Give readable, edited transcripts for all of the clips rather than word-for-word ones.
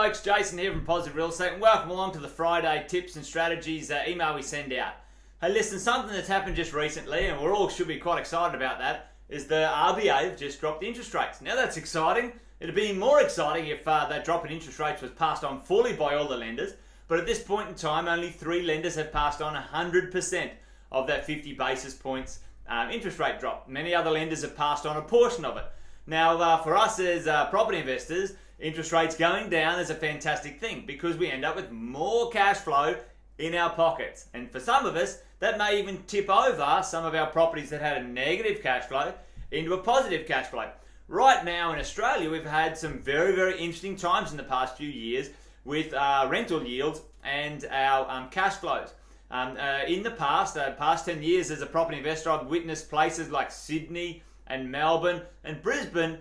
folks, Jason here from Positive Real Estate, and welcome along to the Friday Tips and Strategies email we send out. Hey listen, something that's happened just recently, and we all should be quite excited about that, is the RBA have just dropped interest rates. Now that's exciting. It'd be more exciting if that drop in interest rates was passed on fully by all the lenders, but at this point in time only 3 lenders have passed on 100% of that 50 basis points interest rate drop. Many other lenders have passed on a portion of it. Now for us as property investors, interest rates going down is a fantastic thing because we end up with more cash flow in our pockets. And for some of us, that may even tip over some of our properties that had a negative cash flow into a positive cash flow. Right now in Australia, we've had some very, very interesting times in the past few years with rental yields and our cash flows. In the past 10 years as a property investor, I've witnessed places like Sydney and Melbourne and Brisbane,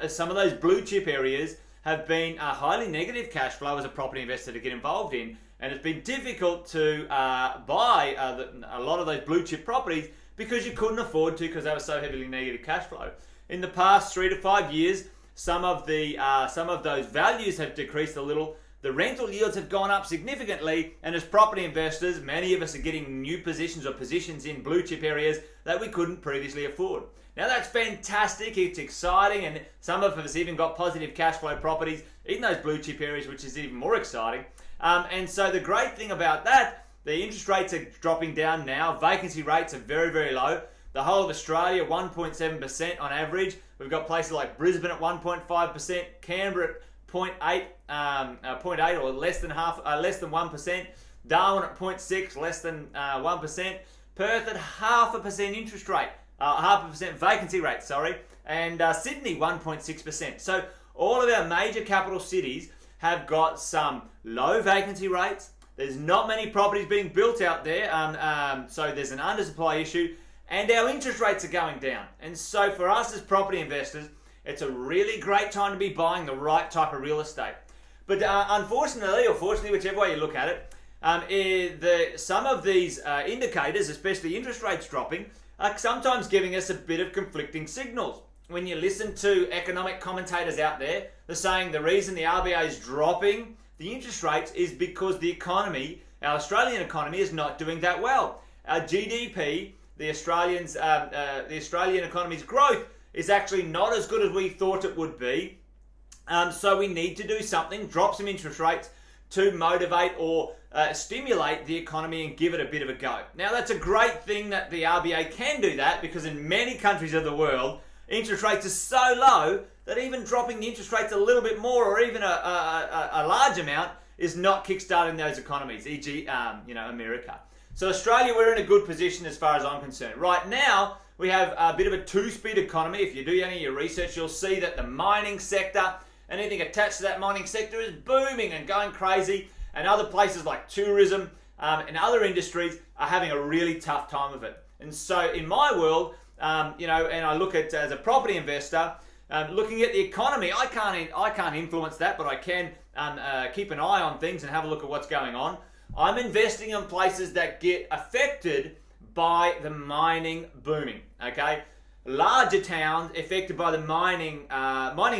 some of those blue chip areas have been a highly negative cash flow as a property investor to get involved in, and it's been difficult to buy a lot of those blue chip properties because you couldn't afford to because they were so heavily negative cash flow. In the past 3 to 5 years, some of those values have decreased a little. The rental yields have gone up significantly, and as property investors, many of us are getting new positions or positions in blue chip areas that we couldn't previously afford. Now that's fantastic, it's exciting, and some of us even got positive cash flow properties in those blue chip areas, which is even more exciting. And so the great thing about that, the interest rates are dropping down now, vacancy rates are very, very low. The whole of Australia, 1.7% on average. We've got places like Brisbane at 1.5%, Canberra at 0.8 or less than 1%, Darwin at 0.6, less than 1%, Perth at 0.5% interest rate, 0.5% vacancy rate, and Sydney 1.6%. So all of our major capital cities have got some low vacancy rates. There's not many properties being built out there, so there's an undersupply issue, and our interest rates are going down. And so for us as property investors, it's a really great time to be buying the right type of real estate. But unfortunately, or fortunately, whichever way you look at it, some of these indicators, especially interest rates dropping, are sometimes giving us a bit of conflicting signals. When you listen to economic commentators out there, they're saying the reason the RBA is dropping the interest rates is because the economy, our Australian economy, is not doing that well. Our GDP, the Australian economy's growth, is actually not as good as we thought it would be. So we need to do something, drop some interest rates to motivate or stimulate the economy and give it a bit of a go. Now that's a great thing that the RBA can do that, because in many countries of the world, interest rates are so low that even dropping the interest rates a little bit more or even a large amount is not kickstarting those economies, e.g. America. So Australia, we're in a good position as far as I'm concerned. Right now, we have a bit of a two-speed economy. If you do any of your research, you'll see that the mining sector, anything attached to that mining sector is booming and going crazy, and other places like tourism and other industries are having a really tough time of it. And so in my world, and I look at as a property investor, looking at the economy, I can't influence that, but I can keep an eye on things and have a look at what's going on. I'm investing in places that get affected by the mining booming, okay? Larger towns affected by the mining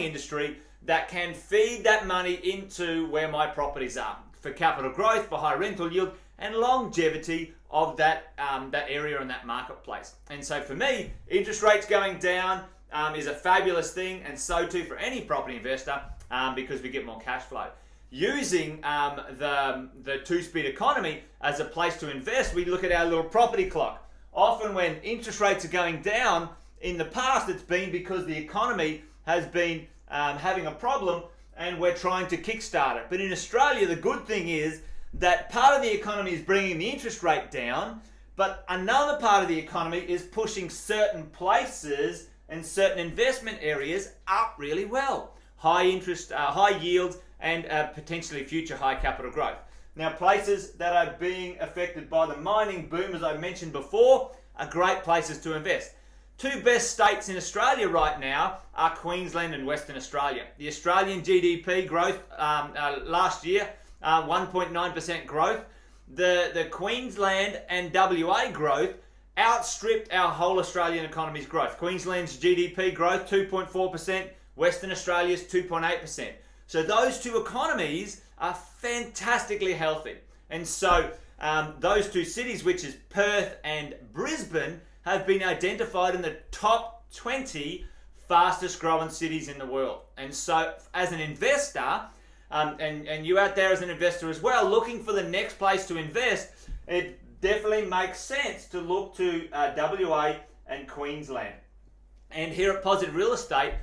industry that can feed that money into where my properties are for capital growth, for high rental yield, and longevity of that area and that marketplace. And so for me, interest rates going down is a fabulous thing, and so too for any property investor because we get more cash flow. Using the two-speed economy as a place to invest, we look at our little property clock. Often when interest rates are going down, in the past it's been because the economy has been having a problem and we're trying to kickstart it. But in Australia, the good thing is that part of the economy is bringing the interest rate down, but another part of the economy is pushing certain places and certain investment areas up really well. High interest, high yields, and potentially future high capital growth. Now, places that are being affected by the mining boom, as I mentioned before, are great places to invest. Two best states in Australia right now are Queensland and Western Australia. The Australian GDP growth last year, 1.9% growth. The Queensland and WA growth outstripped our whole Australian economy's growth. Queensland's GDP growth, 2.4%, Western Australia's 2.8%. So those two economies are fantastically healthy. And so those two cities, which is Perth and Brisbane, have been identified in the top 20 fastest growing cities in the world. And so as an investor, and you out there as an investor as well, looking for the next place to invest, it definitely makes sense to look to WA and Queensland. And here at Positive Real Estate,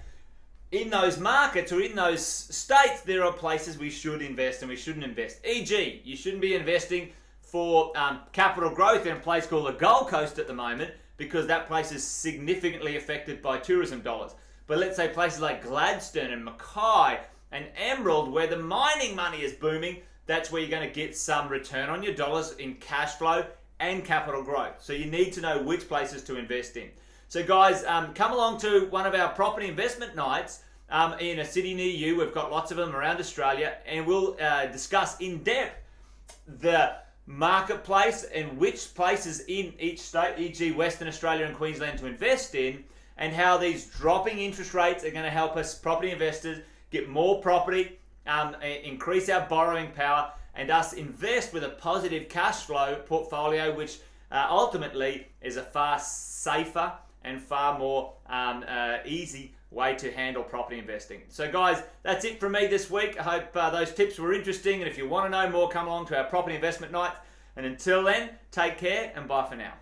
in those markets or in those states, there are places we should invest and we shouldn't invest. E.g., you shouldn't be investing for capital growth in a place called the Gold Coast at the moment, because that place is significantly affected by tourism dollars. But let's say places like Gladstone and Mackay and Emerald, where the mining money is booming, that's where you're going to get some return on your dollars in cash flow and capital growth. So you need to know which places to invest in. So guys, come along to one of our property investment nights in a city near you. We've got lots of them around Australia, and we'll discuss in depth the marketplace and which places in each state, e.g. Western Australia and Queensland, to invest in, and how these dropping interest rates are going to help us property investors get more property, increase our borrowing power, and us invest with a positive cash flow portfolio, which ultimately is a far safer and far more easy way to handle property investing. So guys, that's it from me this week. I hope those tips were interesting, and if you want to know more, come along to our property investment night. And until then, take care and bye for now.